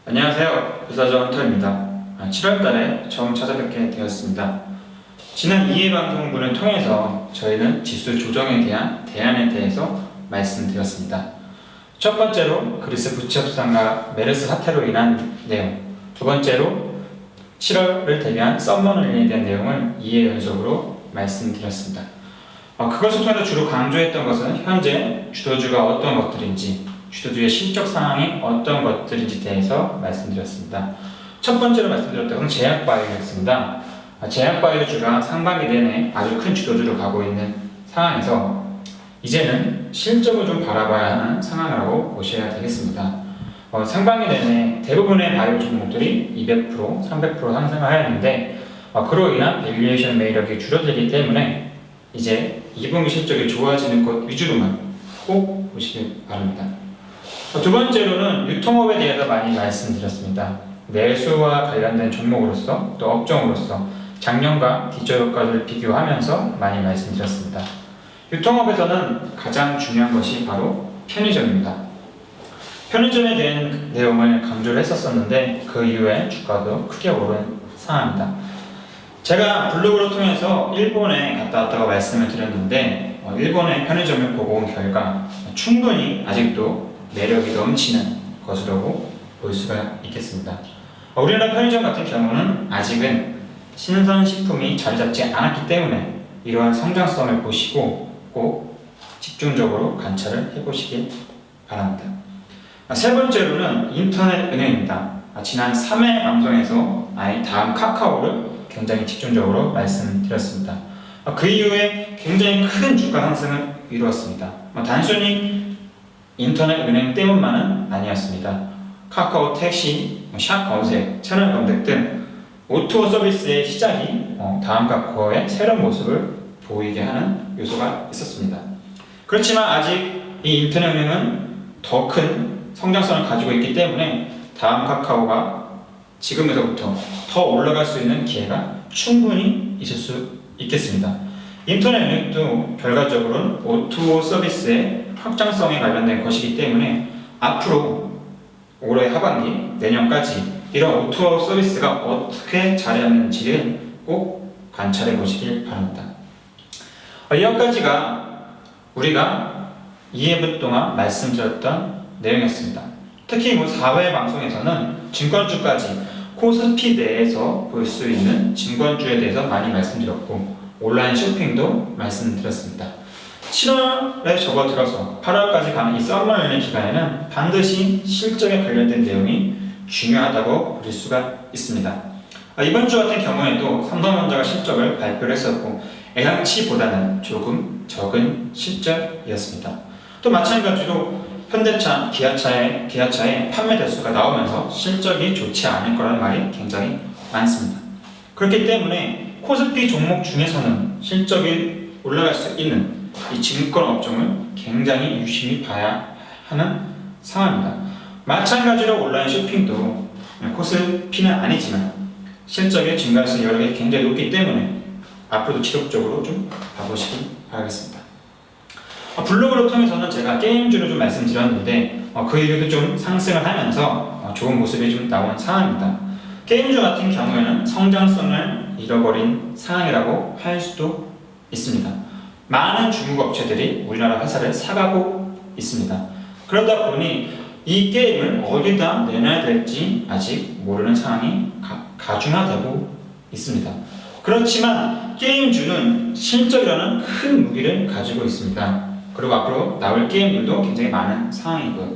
안녕하세요. 부사저 헌터입니다. 7월달에 처음 찾아뵙게 되었습니다. 지난 2회 방송분을 통해서 저희는 지수 조정에 대한 대안에 대해서 말씀드렸습니다. 첫 번째로 그리스 부채협상과 메르스 사태로 인한 내용, 두 번째로 7월을 대비한 썸머널에 대한 내용을 2회 연속으로 말씀드렸습니다. 그것을 통해서 주로 강조했던 것은 현재 주도주가 어떤 것들인지, 주도주의 실적 상황이 어떤 것들인지 대해서 말씀드렸습니다. 첫 번째로 말씀드렸던 것은 제약바이오였습니다. 제약바이오주가 상반기 내내 아주 큰 주도주로 가고 있는 상황에서 이제는 실적을 좀 바라봐야 하는 상황이라고 보셔야 되겠습니다. 상반기 내내 대부분의 바이오 종목들이 200%, 300% 상승을 하였는데 그로 인한 밸류에이션 매력이 줄어들기 때문에 이제 2분기 실적이 좋아지는 것 위주로만 꼭 보시길 바랍니다. 두 번째로는 유통업에 대해서 많이 말씀드렸습니다. 내수와 관련된 종목으로서 또 업종으로서 작년과 기저효과를 비교하면서 많이 말씀드렸습니다. 유통업에서는 가장 중요한 것이 바로 편의점입니다. 편의점에 대한 내용을 강조를 했었었는데 그 이후에 주가도 크게 오른 상황입니다. 제가 블로그를 통해서 일본에 갔다 왔다고 말씀을 드렸는데 일본의 편의점을 보고 온 결과 충분히 아직도 매력이 넘치는 것이라고 볼 수가 있겠습니다. 우리나라 편의점 같은 경우는 아직은 신선식품이 자리 잡지 않았기 때문에 이러한 성장성을 보시고 꼭 집중적으로 관찰을 해보시길 바랍니다. 세 번째로는 인터넷은행입니다. 지난 3회 방송에서 다음 카카오를 굉장히 집중적으로 말씀드렸습니다. 그 이후에 굉장히 큰 주가 상승을 이루었습니다. 단순히 인터넷 은행 때문만은 아니었습니다. 카카오 택시, 샵 검색, 채널 검색 등 오토 서비스의 시작이 다음 카카오의 새로운 모습을 보이게 하는 요소가 있었습니다. 그렇지만 아직 이 인터넷 은행은 더 큰 성장성을 가지고 있기 때문에 다음 카카오가 지금에서부터 더 올라갈 수 있는 기회가 충분히 있을 수 있겠습니다. 인터넷 은행도 결과적으로는 오토 서비스의 확장성에 관련된 것이기 때문에 앞으로 올해 하반기, 내년까지 이런 오토 서비스가 어떻게 자리하는지를 꼭 관찰해 보시길 바랍니다. 여기까지가 우리가 2회 동안 말씀드렸던 내용이었습니다. 특히 4회 방송에서는 증권주까지 코스피 내에서 볼 수 있는 증권주에 대해서 많이 말씀드렸고 온라인 쇼핑도 말씀드렸습니다. 7월에 접어들어서 8월까지 가는 이 썸머널 기간에는 반드시 실적에 관련된 내용이 중요하다고 볼 수가 있습니다. 이번 주 같은 경우에도 삼성전자가 실적을 발표를 했었고 예상치보다는 조금 적은 실적이었습니다. 또 마찬가지로 현대차, 기아차의 판매 대수가 나오면서 실적이 좋지 않을 거라는 말이 굉장히 많습니다. 그렇기 때문에 코스피 종목 중에서는 실적이 올라갈 수 있는 이 증권 업종을 굉장히 유심히 봐야 하는 상황입니다. 마찬가지로 온라인 쇼핑도 코스피는 아니지만 실적의 증가성이 여러 개 굉장히 높기 때문에 앞으로도 지속적으로 좀 봐보시기 바라겠습니다. 블로그를 통해서는 제가 게임주를 좀 말씀드렸는데 그 이후에도 좀 상승을 하면서 좋은 모습이 좀 나온 상황입니다. 게임주 같은 경우에는 성장성을 잃어버린 상황이라고 할 수도 있습니다. 많은 중국 업체들이 우리나라 회사를 사가고 있습니다. 그러다 보니 이 게임을 어디다 내놔야 될지 아직 모르는 상황이 가중화되고 있습니다. 그렇지만 게임주는 실적이라는 큰 무기를 가지고 있습니다. 그리고 앞으로 나올 게임들도 굉장히 많은 상황이고요.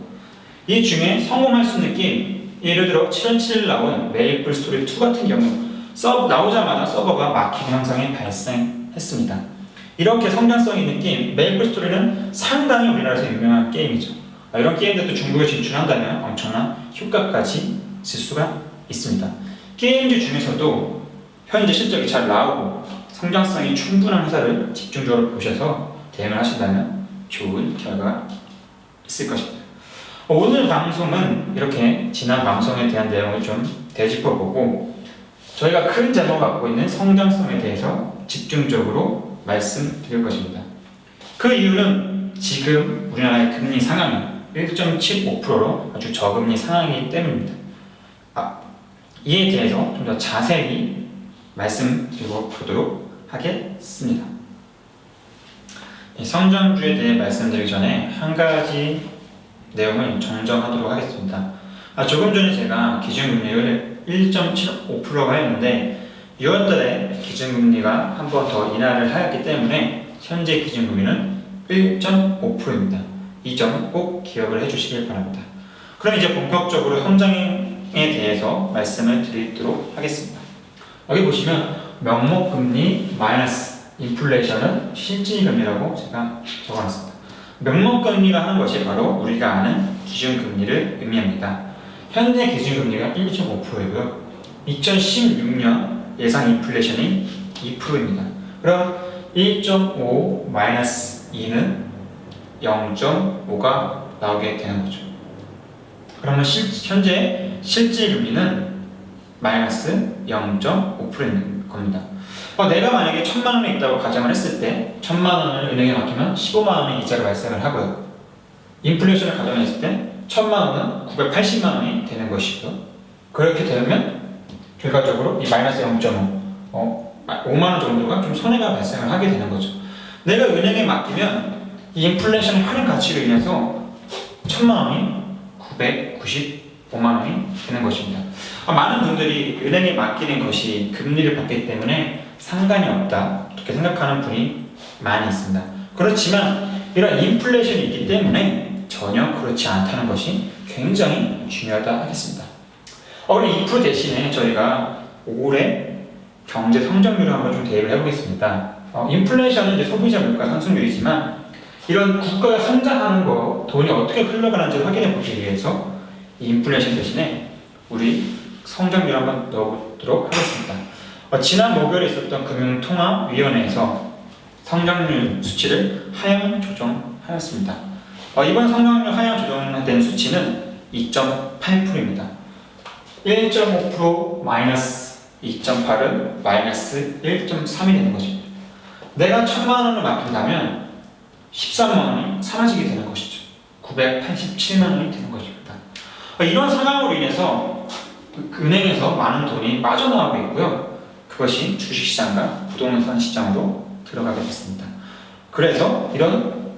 이 중에 성공할 수 있는 게임, 예를 들어 777 나온 메이플 스토리 2 같은 경우 나오자마자 서버가 막히는 현상이 발생했습니다. 이렇게 성장성 있는 게임, 메이플 스토리는 상당히 우리나라에서 유명한 게임이죠. 이런 게임들도 중국에 진출한다면 엄청난 효과까지 있을 수가 있습니다. 게임주 중에서도 현재 실적이 잘 나오고 성장성이 충분한 회사를 집중적으로 보셔서 대응을 하신다면 좋은 결과가 있을 것입니다. 오늘 방송은 이렇게 지난 방송에 대한 내용을 좀 되짚어보고 저희가 큰 제목을 갖고 있는 성장성에 대해서 집중적으로 말씀드릴 것입니다. 그 이유는 지금 우리나라의 금리 상황이 1.75%로 아주 저금리 상황이기 때문입니다. 이에 대해서 좀 더 자세히 말씀드려 보도록 하겠습니다. 성장주에 대해 말씀드리기 전에 한 가지 내용을 정정하도록 하겠습니다. 조금 전에 제가 기준금리를 1.75%가 했는데 6월달에 기준금리가 한 번 더 인하를 하였기 때문에 현재 기준금리는 1.5%입니다. 이 점 꼭 기억을 해주시길 바랍니다. 그럼 이제 본격적으로 성장에 대해서 말씀을 드리도록 하겠습니다. 여기 보시면 명목금리 마이너스 인플레이션은 실질금리라고 제가 적어놨습니다. 명목금리가 하는 것이 바로 우리가 아는 기준금리를 의미합니다. 현재 기준금리가 1.5%이고요. 2016년 예상 인플레이션이 2%입니다. 그럼 1.5 마이너스 2는 0.5가 나오게 되는 거죠. 그러면 현재 실질금리는 마이너스 0.5%인 겁니다. 내가 만약에 1,000만 원이 있다고 가정을 했을 때 1,000만 원을 은행에 맡기면 15만 원의 이자를 발생을 하고요. 인플레이션을 가정했을 때 1,000만 원은 980만 원이 되는 것이고요. 그렇게 되면 결과적으로 이 마이너스 0.5, 5만 원 정도가 좀 손해가 발생을 하게 되는 거죠. 내가 은행에 맡기면 이 인플레이션 할인 가치로 인해서 1,000만 원이 995만 원이 되는 것입니다. 많은 분들이 은행에 맡기는 것이 금리를 받기 때문에 상관이 없다 이렇게 생각하는 분이 많이 있습니다. 그렇지만 이런 인플레이션이 있기 때문에 전혀 그렇지 않다는 것이 굉장히 중요하다 하겠습니다. 우리 2% 대신에 저희가 올해 경제 성장률을 한번 좀 대입을 해보겠습니다. 인플레이션은 이제 소비자 물가 상승률이지만 이런 국가가 성장하는 거, 돈이 어떻게 흘러가는지 확인해 보기 위해서 이 인플레이션 대신에 우리 성장률 한번 넣어보도록 하겠습니다. 지난 목요일에 있었던 금융통화위원회에서 성장률 수치를 하향 조정하였습니다. 이번 성장률 하향 조정된 수치는 2.8%입니다. 1.5% 마이너스 2.8은 마이너스 1.3이 되는 것입니다. 내가 1,000만 원을 맡긴다면 13만 원이 사라지게 되는 것이죠. 987만 원이 되는 것입니다. 이런 상황으로 인해서 은행에서 많은 돈이 빠져나가고 있고요. 그것이 주식시장과 부동산 시장으로 들어가게 됐습니다. 그래서 이런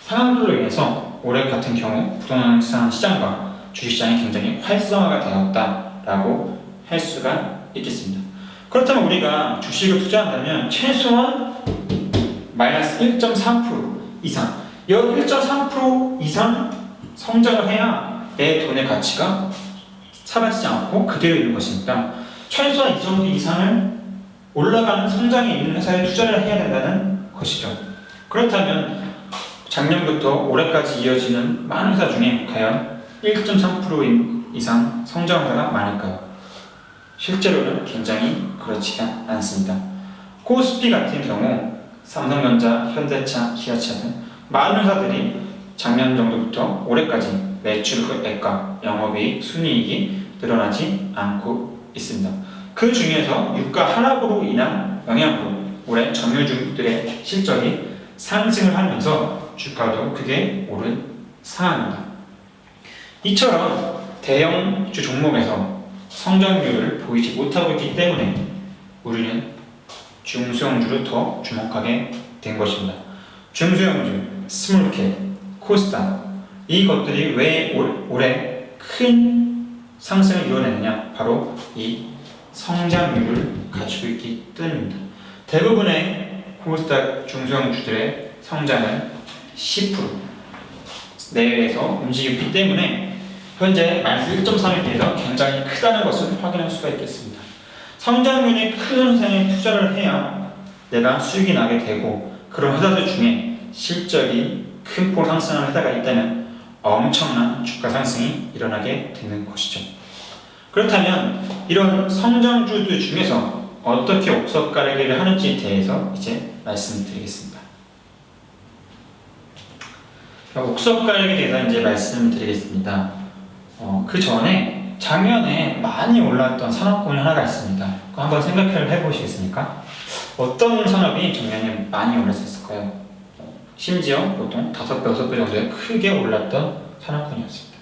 상황들로 인해서 올해 같은 경우 부동산 시장과 주식시장이 굉장히 활성화가 되었다라고 할 수가 있겠습니다. 그렇다면 우리가 주식을 투자한다면 최소한 마이너스 1.3% 이상, 이 1.3% 이상 성장을 해야 내 돈의 가치가 사라지지 않고 그대로 있는 것이니까 최소한 이 정도 이상을 올라가는 성장에 있는 회사에 투자를 해야 된다는 것이죠. 그렇다면 작년부터 올해까지 이어지는 많은 회사 중에 과연 1.3% 이상 성장하다가 많을까요? 실제로는 굉장히 그렇지가 않습니다. 코스피 같은 경우 삼성전자, 현대차, 기아차 등 많은 회사들이 작년 정도부터 올해까지 매출액과 영업이익, 순이익이 늘어나지 않고 있습니다. 그 중에서 유가 하락으로 인한 영향으로 올해 점유주들의 실적이 상승을 하면서 주가도 크게 오른 상황입니다. 이처럼 대형주 종목에서 성장률을 보이지 못하고 있기 때문에 우리는 중소형주를 더 주목하게 된 것입니다. 중소형주, 스몰캡, 코스닥 이것들이 왜 올해 큰 상승을 이뤄내느냐? 바로 이 성장률을 가지고 있기 때문입니다. 대부분의 코스닥 중소형주들의 성장은 10% 내외에서 움직이기 때문에 현재 마이너스 1.3에 비해서 굉장히 크다는 것을 확인할 수가 있겠습니다. 성장률이 큰 회사에 투자를 해야 내가 수익이 나게 되고 그런 회사들 중에 실적이 큰 폭 상승하는 회사가 있다면 엄청난 주가 상승이 일어나게 되는 것이죠. 그렇다면 이런 성장주들 중에서 어떻게 옥석 가리기를 하는지에 대해서 이제 말씀드리겠습니다. 옥석 가리기에 대해서 이제 말씀드리겠습니다. 그 전에 작년에 많이 올랐던 산업군이 하나가 있습니다. 그거 한번 생각을 해보시겠습니까? 어떤 산업이 작년에 많이 올랐었을까요? 심지어 보통 5배, 6배 정도의 크게 올랐던 산업군이었습니다.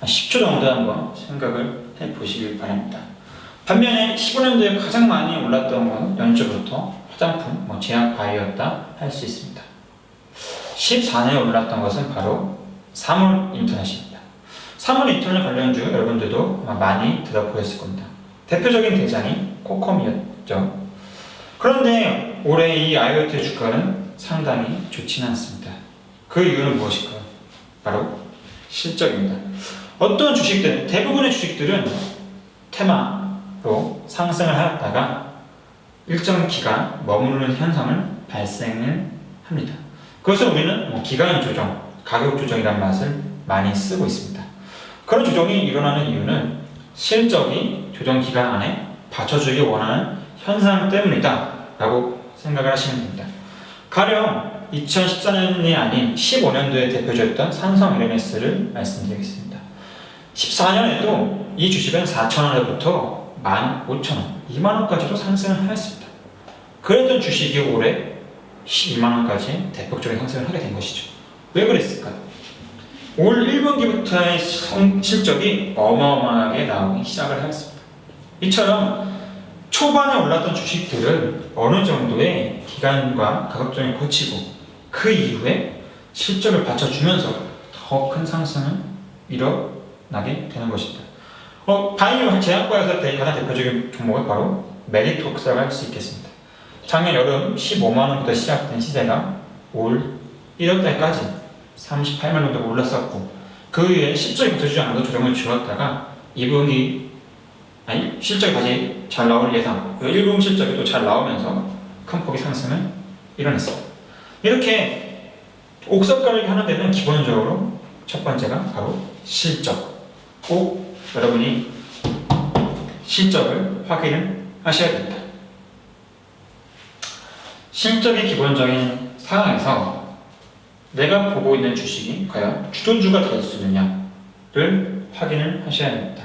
10초 정도 한번 생각을 해보시길 바랍니다. 반면에 15년도에 가장 많이 올랐던 건 연초부터 화장품, 제약 바이오였다 할 수 있습니다. 14년에 올랐던 것은 바로 사물 인터넷입니다. 사물 인터넷 관련주 여러분들도 아마 많이 들어보셨을 겁니다. 대표적인 대장이 코컴이었죠. 그런데 올해 이 IoT 주가는 상당히 좋지는 않습니다. 그 이유는 무엇일까요? 바로 실적입니다. 어떤 주식들, 대부분의 주식들은 테마로 상승을 하였다가 일정 기간 머무르는 현상을 발생을 합니다. 그것을 우리는 기간 조정, 가격 조정이라는 말을 많이 쓰고 있습니다. 그런 조정이 일어나는 이유는 실적이 조정 기간 안에 받쳐주기 원하는 현상 때문이다 라고 생각을 하시면 됩니다. 가령 2014년이 아닌 15년도에 대표적이었던 삼성 LNS를 말씀드리겠습니다. 14년에도 이 주식은 4,000원부터 15,000원, 2만원까지도 상승을 하였습니다. 그랬던 주식이 올해 12만원까지 대폭적인 상승을 하게 된 것이죠. 왜 그랬을까요? 올 1분기부터의 실적이 어마어마하게 나오기 시작을 하였습니다. 이처럼 초반에 올랐던 주식들은 어느 정도의 기간과 가격정을 거치고 그 이후에 실적을 받쳐주면서 더 큰 상승을 일어나게 되는 것입니다. 바이오 제약바에서 가장 대표적인 종목은 바로 메디톡스라고 할 수 있겠습니다. 작년 여름 15만원부터 시작된 시세가 올 1월달까지 38만원 정도 올랐었고 그 후에 실적이 붙어주지 않아도 조정을 주었다가 2분기 실적이 다시 잘 나올 예상 1분기 실적이 또 잘 나오면서 큰 폭의 상승을 이뤄냈습니다. 이렇게 옥석 가르기 하는 데는 기본적으로 첫 번째가 바로 실적. 꼭 여러분이 실적을 확인을 하셔야 됩니다. 실적이 기본적인 상황에서 내가 보고 있는 주식이 과연 주도주가 될 수 있느냐를 확인을 하셔야 합니다.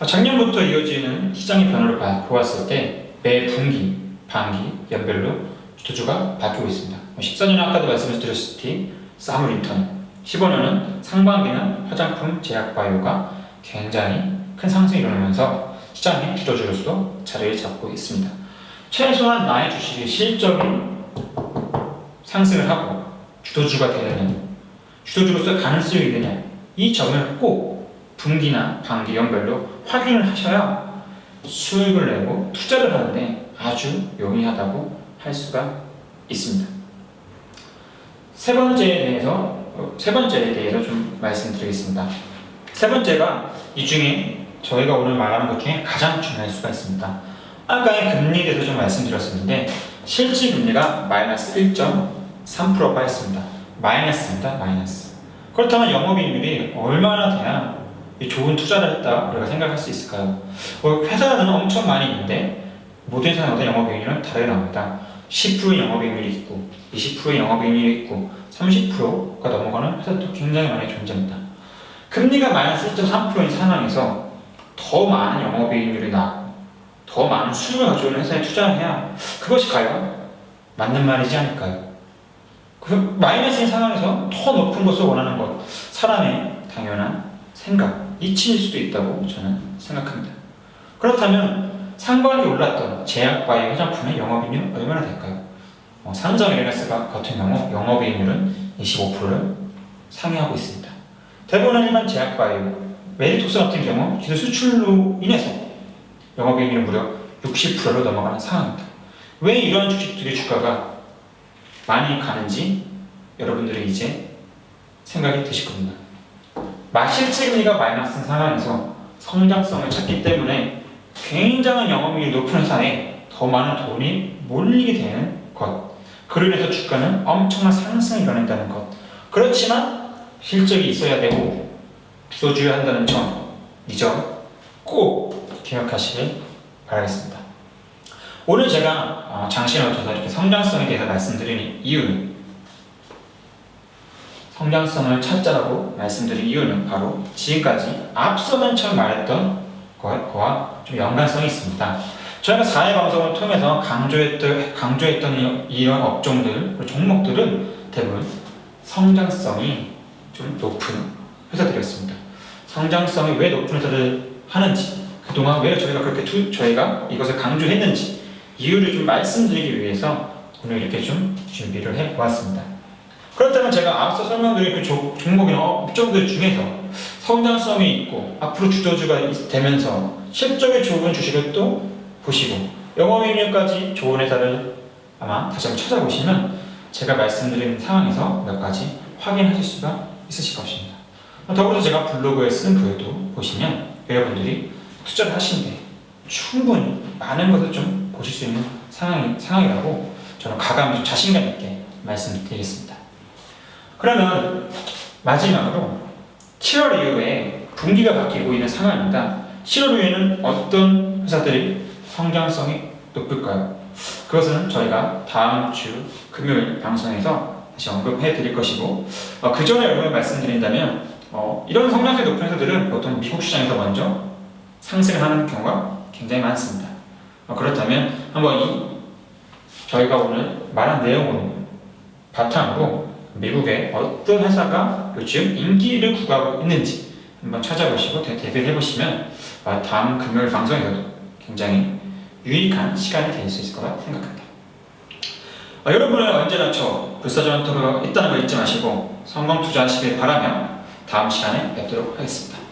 작년부터 이어지는 시장의 변화를 보았을 때 매 분기, 반기, 연별로 주도주가 바뀌고 있습니다. 14년은 아까도 말씀을 드렸듯이 사물 인터넷, 15년은 상반기는 화장품, 제약 바이오가 굉장히 큰 상승이 일어나면서 시장의 주도주로서 자리를 잡고 있습니다. 최소한 나의 주식의 실적이 상승을 하고 주도주가 되느냐, 주도주로서 가능성이 있느냐, 이 점을 꼭 분기나 반기, 연별로 확인을 하셔야 수익을 내고 투자를 하는데 아주 용이하다고 할 수가 있습니다. 세 번째에 대해서 좀 말씀드리겠습니다. 세 번째가 이 중에 저희가 오늘 말하는 것 중에 가장 중요할 수가 있습니다. 아까의 금리에 대해서 좀 말씀드렸었는데 실질 금리가 마이너스 1.3%가 있습니다. 마이너스입니다. 마이너스. 그렇다면 영업이익률이 얼마나 돼야 좋은 투자를 했다 우리가 생각할 수 있을까요? 회사는 엄청 많이 있는데 모든 회사마다 영업이익률은 다르게 나옵니다. 10%의 영업이익률이 있고 20%의 영업이익률이 있고 30%가 넘어가는 회사도 굉장히 많이 존재합니다. 금리가 마이너스 1.3%인 상황에서 더 많은 영업이익률이 나고 더 많은 수익을 가져오는 회사에 투자를 해야 그것이 과연 맞는 말이지 않을까요? 그 마이너스인 상황에서 더 높은 것을 원하는 것, 사람의 당연한 생각, 이치일 수도 있다고 저는 생각합니다. 그렇다면 상반기 올랐던 제약바이오 화장품의 영업이익률은 얼마나 될까요? 삼성 LNS 같은 경우 영업이익률은 25%를 상회하고 있습니다. 대부분의 일반 제약바이오, 메디톡스 같은 경우 기술 수출로 인해서 영업이익률이 무려 60%로 넘어가는 상황입니다. 왜 이러한 주식들의 주가가 많이 가는지 여러분들이 이제 생각이 드실 겁니다. 실질금리가 마이너스인 상황에서 성장성을 찾기 때문에 굉장한 영업이익이 높은 회사에 더 많은 돈이 몰리게 되는 것, 그로 인해서 주가는 엄청난 상승을 이뤄낸다는 것. 그렇지만 실적이 있어야 되고 주도주의해야 한다는 점, 이 점 꼭 기억하시길 바라겠습니다. 오늘 제가 장신을 거쳐서 이렇게 성장성에 대해서 말씀드린 이유는, 성장성을 찾자라고 말씀드린 이유는 바로 지금까지 앞서만 처음 말했던 것과 좀 연관성이 있습니다. 저희가 4회 방송을 통해서 강조했던 이런 업종들, 종목들은 대부분 성장성이 좀 높은 회사들이었습니다. 성장성이 왜 높은 하는지, 그동안 왜 저희가 그렇게 저희가 이것을 강조했는지 이유를 좀 말씀드리기 위해서 오늘 이렇게 좀 준비를 해보았습니다. 그렇다면 제가 앞서 설명드린 그 종목이나 업종들 중에서 성장성이 있고 앞으로 주도주가 되면서 실적이 좋은 주식을 또 보시고 영업이익률까지 좋은 회사를 아마 다시 한번 찾아보시면 제가 말씀드린 상황에서 몇 가지 확인하실 수가 있으실 것입니다. 더불어서 제가 블로그에 쓴 글도 보시면 여러분들이 투자를 하시는데 충분히 많은 것을 좀 보실 수 있는 상황이라고 저는 가감히 좀 자신감 있게 말씀드리겠습니다. 그러면 마지막으로 7월 이후에 분기가 바뀌고 있는 상황입니다. 7월 이후에는 어떤 회사들이 성장성이 높을까요? 그것은 저희가 다음 주 금요일 방송에서 다시 언급해 드릴 것이고, 그 전에 여러분 말씀드린다면 이런 성장성이 높은 회사들은 보통 미국 시장에서 먼저 상승하는 경우가 굉장히 많습니다. 그렇다면 한번 저희가 오늘 말한 내용으로 바탕으로 미국의 어떤 회사가 요즘 인기를 구가하고 있는지 한번 찾아보시고 대비해 보시면 다음 금요일 방송에서도 굉장히 유익한 시간이 될 수 있을 거라 생각합니다. 여러분은 언제나 저 불사조한토로 있다는 걸 잊지 마시고 성공 투자하시길 바라며 다음 시간에 뵙도록 하겠습니다.